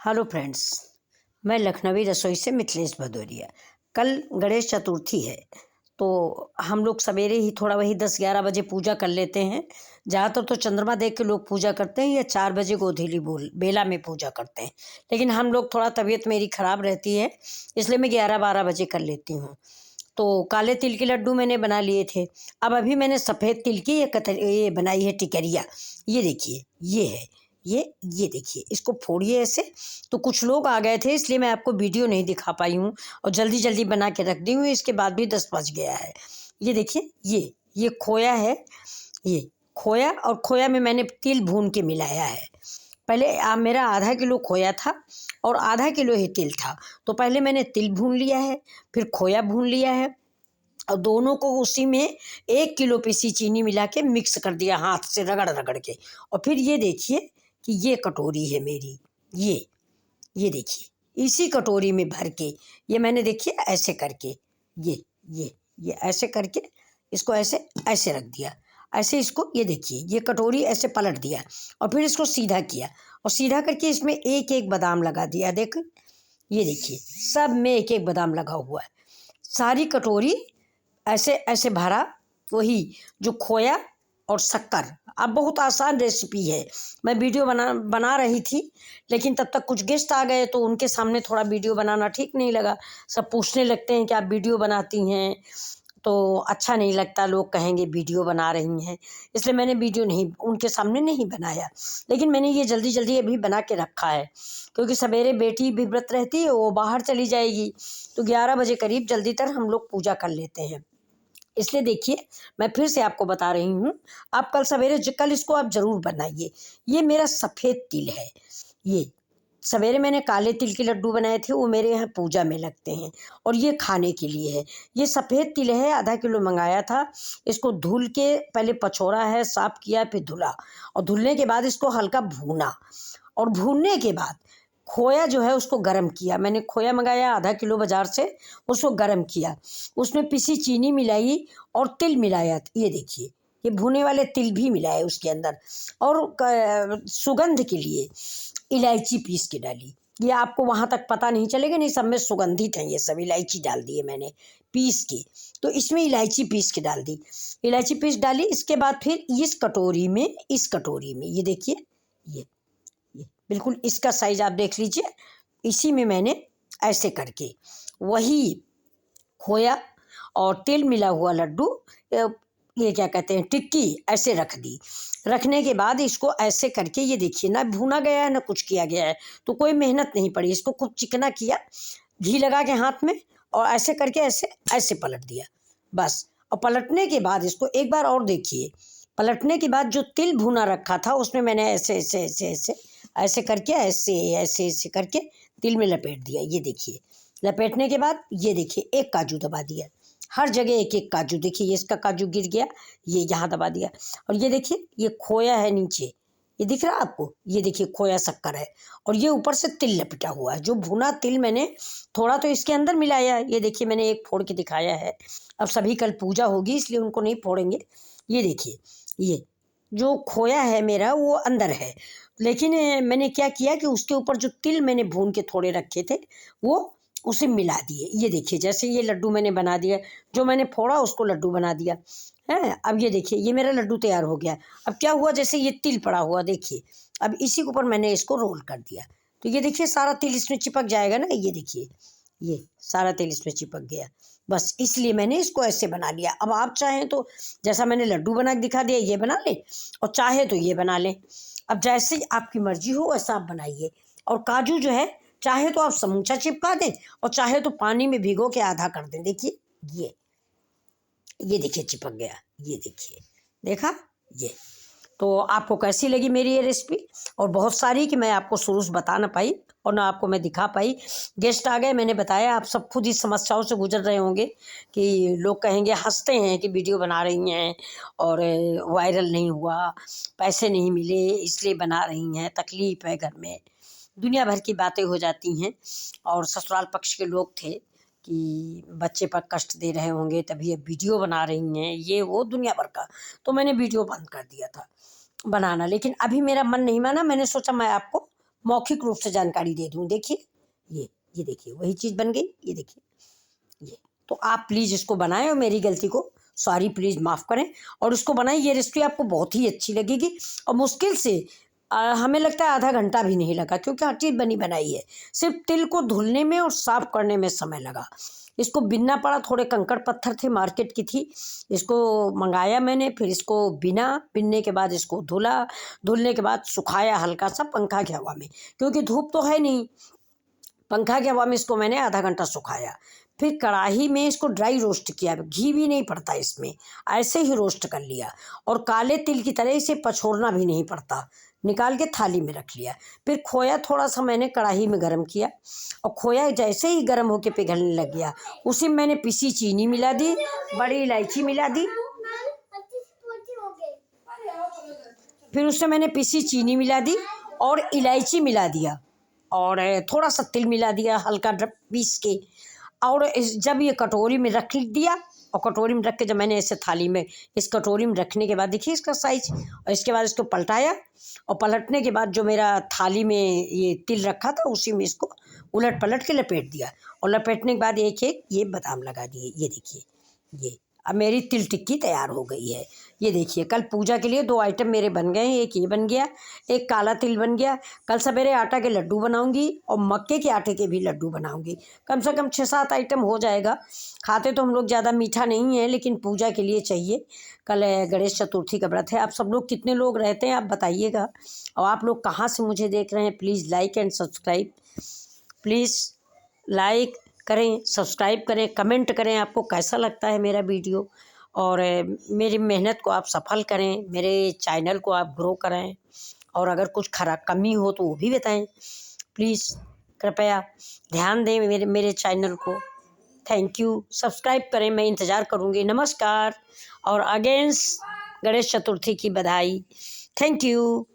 Hello friends, मैं लखनवी रसोई से मिथिलेश भदौरिया। कल गणेश चतुर्थी है, तो हम लोग सवेरे ही थोड़ा वही 10-11 बजे पूजा कर लेते हैं। ज़्यादातर तो चंद्रमा देख के लोग पूजा करते हैं या 4 बजे गोधूली बेला में पूजा करते हैं, लेकिन हम लोग थोड़ा तबीयत मेरी ख़राब रहती है, इसलिए मैं 11-12 बजे कर लेती हूँ। तो काले तिल के लड्डू मैंने बना लिए थे। अब अभी मैंने सफ़ेद तिल की ये बनाई है टिकरिया। ये देखिए, ये है, ये देखिए, इसको फोड़िए ऐसे। तो कुछ लोग आ गए थे, इसलिए मैं आपको वीडियो नहीं दिखा पाई हूँ और जल्दी जल्दी बना के रख दी हूँ। इसके बाद भी 10 बज गया है। ये देखिए, ये खोया है। ये खोया, और खोया में मैंने तिल भून के मिलाया है। पहले मेरा आधा किलो खोया था और आधा किलो ही तिल था। तो पहले मैंने तिल भून लिया है, फिर खोया भून लिया है, और दोनों को उसी में 1 किलो पीसी चीनी मिला के मिक्स कर दिया हाथ से रगड़ रगड़ के। और फिर ये देखिए कि ये कटोरी है मेरी, ये देखिए, इसी कटोरी में भर के ये मैंने देखिए ऐसे करके ये ये ऐसे करके इसको ऐसे ऐसे रख दिया। ऐसे इसको ये देखिए, ये कटोरी ऐसे पलट दिया और फिर इसको सीधा किया और सीधा करके इसमें एक एक बादाम लगा दिया। देख, ये देखिए, सब में एक एक बादाम लगा हुआ है। सारी कटोरी ऐसे ऐसे भरा, वही जो खोया और शक्कर। अब बहुत आसान रेसिपी है। मैं वीडियो बना रही थी, लेकिन तब तक कुछ गेस्ट आ गए तो उनके सामने थोड़ा वीडियो बनाना ठीक नहीं लगा। सब पूछने लगते हैं कि आप वीडियो बनाती हैं, तो अच्छा नहीं लगता, लोग कहेंगे वीडियो बना रही हैं, इसलिए मैंने वीडियो नहीं उनके सामने नहीं बनाया। लेकिन मैंने ये जल्दी जल्दी अभी बना के रखा है, क्योंकि सवेरे बेटी भी व्रत रहती है, वो बाहर चली जाएगी, तो 11 बजे करीब जल्दी तर हम लोग पूजा कर लेते हैं। इसलिए देखिए, मैं फिर से आपको बता रही हूँ, आप कल इसको आप ज़रूर बनाइए। ये मेरा सफ़ेद तिल है। ये सवेरे मैंने काले तिल के लड्डू बनाए थे, वो मेरे यहाँ पूजा में लगते हैं, और ये खाने के लिए है। ये सफ़ेद तिल है, आधा किलो मंगाया था। इसको धुल के पहले पछोड़ा है, साफ़ किया, फिर धुला, और धुलने के बाद इसको हल्का भूना, और भूनने के बाद खोया जो है उसको गर्म किया। मैंने खोया मंगाया आधा किलो बाज़ार से, उसको गर्म किया, उसमें पिसी चीनी मिलाई और तिल मिलाया। ये देखिए, ये भुने वाले तिल भी मिलाए उसके अंदर, और सुगंध के लिए इलायची पीस के डाली। ये आपको वहाँ तक पता नहीं चलेगा, नहीं, सब में सुगंधित है, ये सब इलायची डाल दिए मैंने पीस के। तो इसमें इलायची पीस के डाल दी, इलायची पीस डाली। इसके बाद फिर इस कटोरी में ये देखिए, ये बिल्कुल इसका साइज आप देख लीजिए। इसी में मैंने ऐसे करके वही खोया और तिल मिला हुआ लड्डू, ये क्या कहते हैं, टिक्की, ऐसे रख दी। रखने के बाद इसको ऐसे करके, ये देखिए, ना भुना गया है ना कुछ किया गया है, तो कोई मेहनत नहीं पड़ी। इसको खूब चिकना किया, घी लगा के हाथ में, और ऐसे करके ऐसे ऐसे पलट दिया बस। और पलटने के बाद इसको एक बार और देखिए, पलटने के बाद जो तिल भुना रखा था उसमें मैंने ऐसे ऐसे ऐसे ऐसे ऐसे करके ऐसे ऐसे ऐसे करके तिल में लपेट दिया। ये देखिए, लपेटने के बाद ये देखिए, एक काजू दबा दिया, हर जगह एक एक काजू। देखिए, ये इसका काजू गिर गया, ये यहाँ दबा दिया। और ये देखिए, ये खोया है नीचे, ये दिख रहा है आपको, ये देखिए खोया शक्कर है, और ये ऊपर से तिल लपेटा हुआ है। जो भुना तिल मैंने थोड़ा तो इसके अंदर मिलाया है। ये देखिए, मैंने एक फोड़ के दिखाया है। अब सभी कल पूजा होगी, इसलिए उनको नहीं फोड़ेंगे। ये देखिए, ये जो खोया है मेरा वो अंदर है, लेकिन मैंने क्या किया कि उसके ऊपर जो तिल मैंने भून के थोड़े रखे थे वो उसे मिला दिए। ये देखिए, जैसे ये लड्डू मैंने बना दिया, जो मैंने फोड़ा उसको लड्डू बना दिया है। अब ये देखिए, ये मेरा लड्डू तैयार हो गया। अब क्या हुआ, जैसे ये तिल पड़ा हुआ देखिए, अब इसी के ऊपर मैंने इसको रोल कर दिया, तो ये देखिए सारा तिल इसमें चिपक जाएगा ना। ये देखिए, ये सारा तेल इसमें चिपक गया, बस इसलिए मैंने इसको ऐसे बना लिया। अब आप चाहें तो जैसा मैंने लड्डू बना के दिखा दिया ये बना लें, और चाहे तो ये बना लें। अब जैसे आपकी मर्जी हो वैसा आप बनाइए। और काजू जो है, चाहे तो आप समूचा चिपका दें और चाहे तो पानी में भिगो के आधा कर दें। देखिए, ये देखिए चिपक गया, ये देखिए, देखा ये। तो आपको कैसी लगी मेरी ये रेसिपी? और बहुत सारी कि मैं आपको शुरू से बता ना पाई और ना आपको मैं दिखा पाई। गेस्ट आ गए, मैंने बताया, आप सब खुद इस समस्याओं से गुजर रहे होंगे कि लोग कहेंगे, हंसते हैं कि वीडियो बना रही हैं और वायरल नहीं हुआ, पैसे नहीं मिले इसलिए बना रही हैं, तकलीफ़ है घर में, दुनिया भर की बातें हो जाती हैं। और ससुराल पक्ष के लोग थे कि बच्चे पर कष्ट दे रहे होंगे तभी अब वीडियो बना रही हैं, ये वो दुनिया भर का। तो मैंने वीडियो बंद कर दिया था बनाना, लेकिन अभी मेरा मन नहीं माना, मैंने सोचा मैं आपको मौखिक रूप से जानकारी दे दूँ। देखिए ये देखिए वही चीज़ बन गई, ये देखिए ये। तो आप प्लीज़ इसको बनाएं और मेरी गलती को सॉरी प्लीज़ माफ़ करें और उसको बनाएं। ये रेसिपी आपको बहुत ही अच्छी लगेगी और मुश्किल से हमें लगता है आधा घंटा भी नहीं लगा, क्योंकि हर चीज़ बनी बनाई है। सिर्फ तिल को धुलने में और साफ़ करने में समय लगा। इसको बिनना पड़ा, थोड़े कंकड़ पत्थर थे, मार्केट की थी, इसको मंगाया मैंने, फिर इसको बिना, बिनने के बाद इसको धुला, धुलने के बाद सुखाया हल्का सा पंखा की हवा में, क्योंकि धूप तो है नहीं। पंखा की हवा में इसको मैंने आधा घंटा सुखाया। फिर कढ़ाई में इसको ड्राई रोस्ट किया, घी भी नहीं पड़ता इसमें, ऐसे ही रोस्ट कर लिया। और काले तिल की तरह इसे पछोड़ना भी नहीं पड़ता। निकाल के थाली में रख लिया। फिर खोया थोड़ा सा मैंने कढ़ाई में गर्म किया और खोया जैसे ही गर्म होकर पिघलने लग गया, उसी में मैंने पिसी चीनी मिला दी, बड़ी इलायची मिला दी। फिर उसमें मैंने पिसी चीनी मिला दी और इलायची मिला दिया और थोड़ा सा तिल मिला दिया हल्का पीस के। और जब ये कटोरी में रख दिया, और कटोरी में रख के जब मैंने ऐसे थाली में इस कटोरी में रखने के बाद देखिए इसका साइज, और इसके बाद इसको पलटाया और पलटने के बाद जो मेरा थाली में ये तिल रखा था उसी में इसको उलट पलट के लपेट दिया। और लपेटने के बाद एक एक ये बादाम लगा दिए। ये देखिए ये अब मेरी तिल टिक्की तैयार हो गई है। ये देखिए कल पूजा के लिए 2 आइटम मेरे बन गए हैं। एक ये बन गया, एक काला तिल बन गया। कल सवेरे आटा के लड्डू बनाऊंगी और मक्के के आटे के भी लड्डू बनाऊंगी। कम से कम 6-7 आइटम हो जाएगा। खाते तो हम लोग ज़्यादा मीठा नहीं है, लेकिन पूजा के लिए चाहिए। कल गणेश चतुर्थी का व्रत है। आप सब लोग कितने लोग रहते हैं आप बताइएगा, और आप लोग कहाँ से मुझे देख रहे हैं। Please like and subscribe, please like करें, सब्सक्राइब करें, कमेंट करें आपको कैसा लगता है मेरा वीडियो, और मेरी मेहनत को आप सफल करें, मेरे चैनल को आप ग्रो करें, और अगर कुछ खराब कमी हो तो वो भी बताएं। प्लीज़ कृपया ध्यान दें मेरे चैनल को। थैंक यू, सब्सक्राइब करें, मैं इंतज़ार करूँगी। नमस्कार और अगेंस्ट गणेश चतुर्थी की बधाई। Thank you.